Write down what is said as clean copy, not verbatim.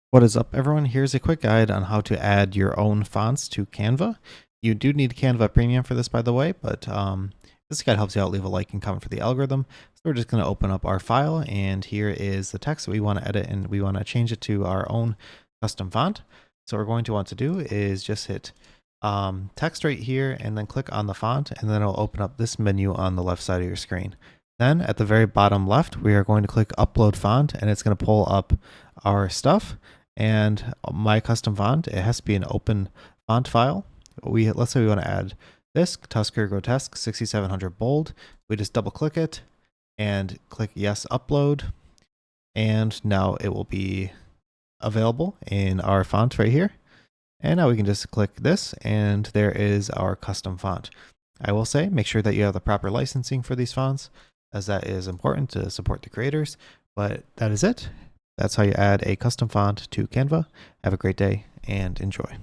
What is up, everyone? Here's a quick guide on how to add your own fonts to Canva. You do need Canva Premium for this, by the way, but this guide helps you out. Leave a like and comment for the algorithm. So we're just going to open up our file, and here is the text that we want to edit, and we want to change it to our own custom font. So what we're going to want to do is just hit text right here, and then click on the font, and then it'll open up this menu on the left side of your screen. Then at the very bottom left, we are going to click Upload Font, and it's going to pull up our stuff. And my custom font, it has to be an open font file. Let's say we want to add this Tusker Grotesque 6700 bold. We just double click it and click yes, upload. And now it will be available in our font right here. And now we can just click this, and there is our custom font. I will say, make sure that you have the proper licensing for these fonts, as that is important to support the creators. But that is it. That's how you add a custom font to Canva. Have a great day and enjoy.